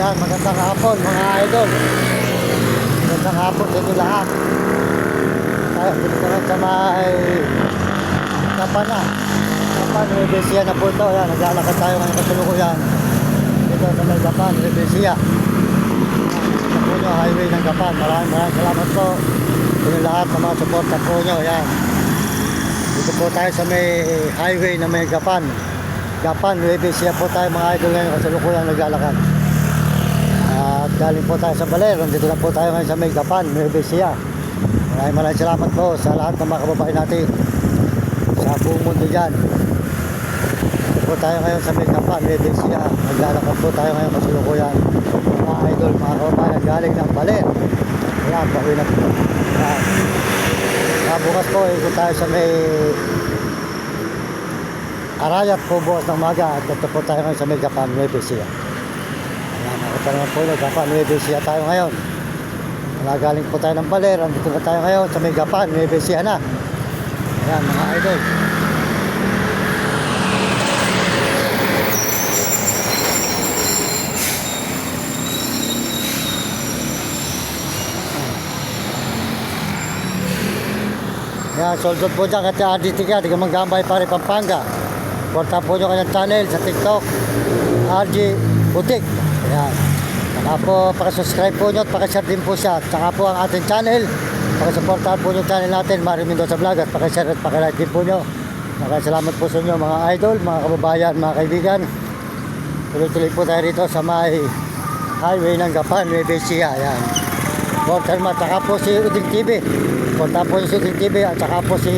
Yan, magandang hapon mga idol. Magandang hapon sa inyo lahat. Tayo, dito naman sa may Kapana. Kapan, Rebesiya na po ito. Yan, naglalakad tayo ngayon kasulukuyan. Dito sa may Kapan, Rebesiya. Ito po nyo, highway ng Kapan. Maraming salamat po sa inyo lahat ng mga suporta po nyo. Yan. Dito po tayo sa may highway na may Kapan. Kapan, Rebesiya po tayo mga idol ngayon kasulukuyan naglalakad. At galing po tayo sa Baler. Dito na po tayo ngayon sa may Kapan, Rebesiya. Maraming salamat po sa lahat ng mga kababayan natin sa buong mundo dyan. Dito po tayo ngayon sa may Kapan, Rebesiya. Naglalakad po tayo ngayon kasulukuyan mga idol, mga kababayan galing ng Baler. Ayan, pauwi na po. Bukas po, ikot tayo sa may Arayat po bukas ng maga. At dito po tayo ngayon sa may Kapan, Rebesiya. Ayan, nakita naman po yung Kapan, Rebesiya tayo ngayon. Galing po tayo ng Baler. Andito na tayo ngayon sa may Kapan, Rebesiya na. Ayan mga idol. Ayan, soldot po dyan kasi RDT ka, di ka manggambay pare Pampanga. Porta po nyo kanyang channel sa TikTok, RG Butik. Ayan. Saka po, pakasubscribe po nyo at pakashare din po siya. Saka po ang ating channel, pakasuportahan po yung channel natin, Mario Mendoza Vlog, at pakashare at pakilike din po nyo. Salamat po sa inyo mga idol, mga kababayan, mga kaibigan. Tuloy-tuloy po tayo rito sa may highway ng Kapan, Rebesiya. Ayan. Watermat, saka po si Uding TV. Suportahan po si Uding TV at saka po si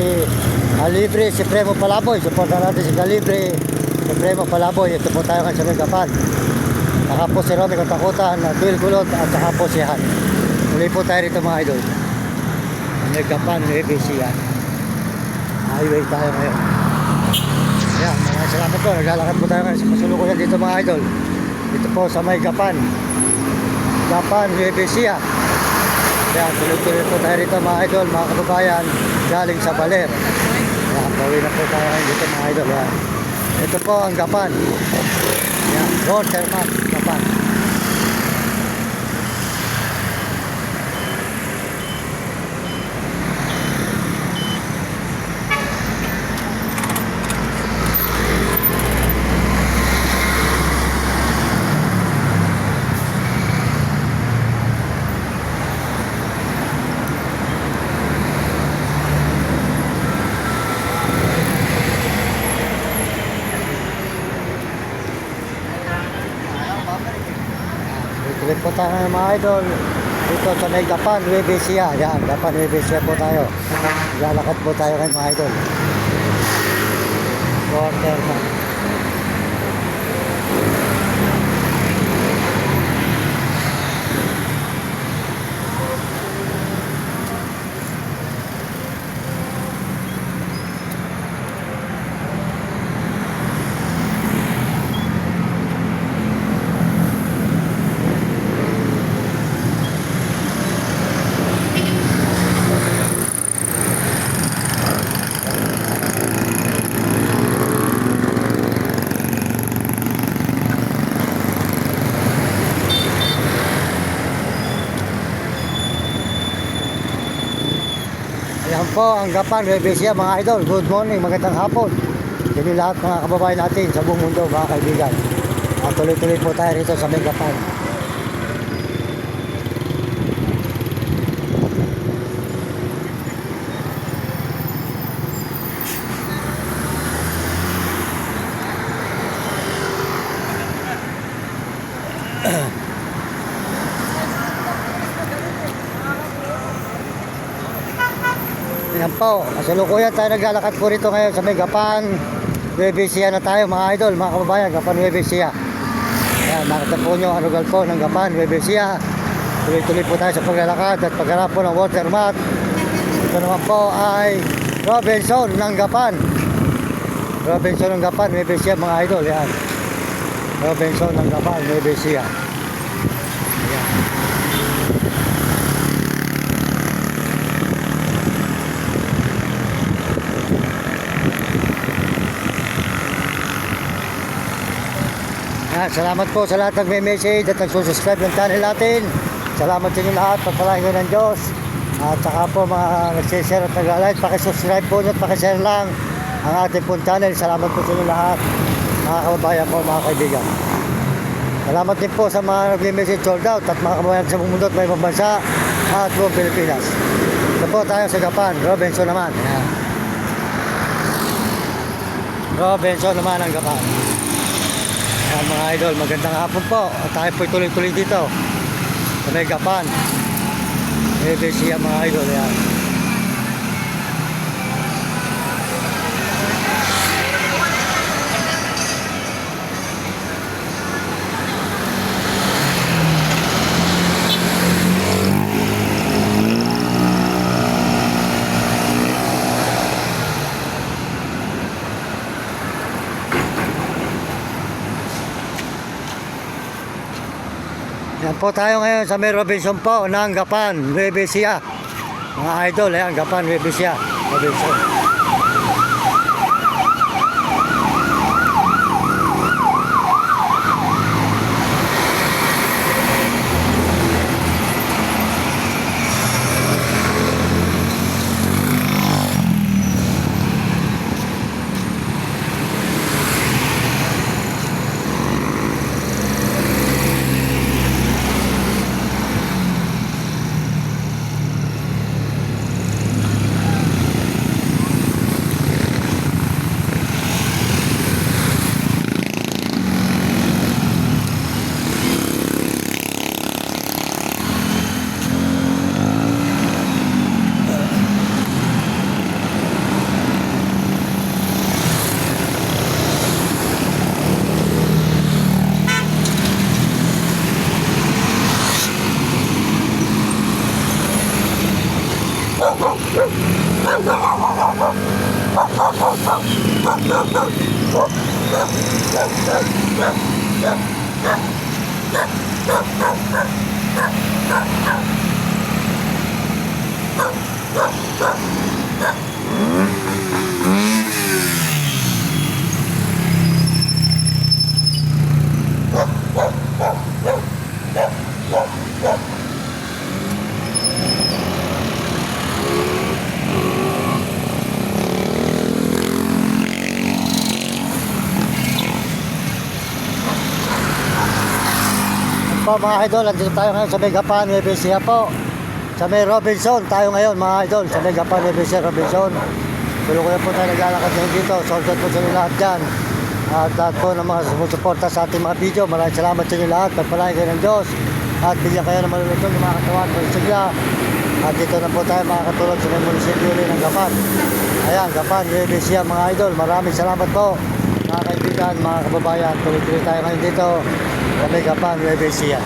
Libre, si Premo Palaboy. Suportahan natin si Libre, si Premo Palaboy. Ito po tayo ngayon sa may Kapan. Saka po si Romy Katakutan, Bill Gulot, at saka po si Han. Tuloy po tayo rito mga idol. May Kapan, Rebesiya. Highway tayo ngayon. Ayan, maraming salamat po. Naglalakad po tayo ngayon sa kasulukuyan dito mga idol. Dito po sa may Kapan. Kapan, Rebesiya. Ayan, tuloy-tuloy po tayo rito mga idol, mga kababayan, galing sa Baler. Ayan, pauwi na po tayo ngayon dito mga idol. Ayan. Ito po ang Kapan. Ayan, Watermat, Kapan. Tuloy po tayo ng mga idol dito sa may Kapan, Rebesiya. Yan, Kapan, Rebesiya po tayo. Lalakad po tayo ngayon mga idol. Watermat. Ayan po ang Kapan, Rebesiya mga idol. Good morning, magandang hapon. Hindi lahat mga kababayan natin sa buong mundo mga kaibigan. At tuloy-tuloy po tayo rito sa may Kapan. Ayan po, kasalukuyan tayo naglalakad po rito ngayon sa may Kapan, Rebesiya na tayo mga idol, mga kababayan, Kapan, Rebesiya. Ayan, nakita po nyo ang lugar po ng Kapan, Rebesiya. Tuloy-tuloy po tayo sa paglalakad at pagharap po ng Watermat. Ito naman po ay Robinson ng Kapan. Robinson ng Kapan, Rebesiya mga idol. Ayan. Robinson ng Kapan, Rebesiya. Ayan. Salamat po sa lahat ng may message at nagsusubscribe ng channel natin. Salamat sa inyo lahat. Pagpalain ko ng Diyos. At saka po mga nagsishare at nag-like, pakisubscribe po at pakishare lang ang ating pong channel. Salamat po sa inyo lahat, mga kababayan ko, mga kaibigan. Salamat din po sa mga nag-message sold out at mga kababayan sa buong mundo at may ibang bansa at buong Pilipinas. Ito po tayo sa Japan, Robinson naman. Ayan. Robinson naman ang Japan. Ayan, mga idol, magandang hapon po. At tayo po tuloy-tuloy dito sa may Japan. ABC ang mga idol. Ayan. Yan po tayo ngayon sa may Robinson po ng Gapan, Nueva Ecija. Mga idol, ayan, Gapan, Nueva Ecija, Robinson. Po mga idol, andito tayo ngayon sa may Gapan, Nueva Ecija po. Sa may Robinson tayo ngayon mga idol, sa may Gapan, Nueva Ecija, Robinson. Tulukuyan po tayo naglalakad ngayon dito. Soldat po sa inyo lahat dyan. At lahat po ng mga sumusuporta sa ating mga video. Maraming salamat sa inyo lahat. Pagpalain kayo ng Diyos. At bigyan kayo ng malulutong ng mga katawan ng sigla. At dito na po tayo makakatulog sa may munisipyo rin ng Gapan. Ayan, Gapan, Nueva Ecija mga idol. Maraming salamat po mga kaibigan, mga kababayan. Tuloy-tuloy tayo ngayon dito sa may Gapan, Nueva Ecija.